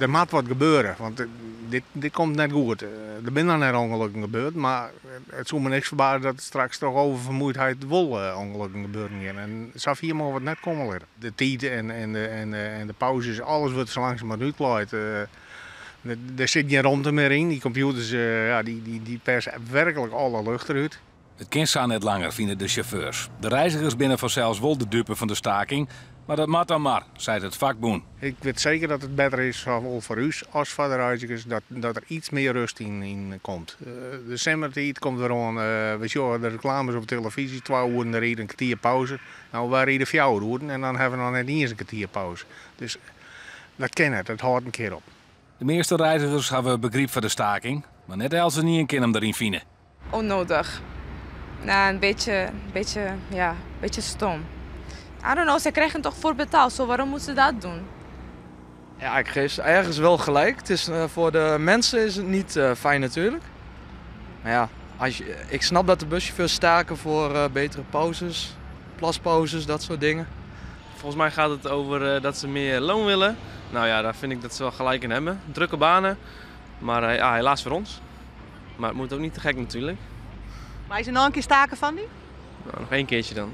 Er moet wat gebeuren, want dit komt net goed. Er zijn dan net ongelukken gebeurd, maar het zou me niks verbazen dat het straks toch over vermoeidheid wel ongelukken gebeuren gaan. En zou hier maar wat net komen liggen. De tijd en de pauzes, alles wordt zo langzamerhand uitgeleid. Er zit geen ruimte meer in. Die computers die persen werkelijk alle lucht eruit. Het kind staat net langer, vinden de chauffeurs. De reizigers binnen vanzelfs wel de dupe van de staking. Maar dat moet dan maar, zei het vakboen. Ik weet zeker dat het beter is, zowel voor u als voor de reizigers, dat er iets meer rust in komt. De zomertijd komt er aan, we zien de reclames op televisie, 2 uur en een kwartier pauze. Nou, we rijden 4 uur en dan hebben we nog net eens een kwartier pauze. Dus dat kan het houdt een keer op. De meeste reizigers hebben begrip voor de staking, maar net als ze niet een kind hem erin vinden. Onnodig. Nou, een beetje stom. I don't know, ze krijgen toch voor betaald, zo waarom moeten ze dat doen? Ja, ik geef ze ergens wel gelijk. Het is, voor de mensen is het niet fijn natuurlijk. Maar ja, ik snap dat de buschauffeurs staken voor betere pauzes, plaspauzes, dat soort dingen. Volgens mij gaat het over dat ze meer loon willen. Nou ja, daar vind ik dat ze wel gelijk in hebben. Drukke banen, maar helaas voor ons. Maar het moet ook niet te gek natuurlijk. Maar is er nog een keer staken van die? Nou, nog 1 keertje dan.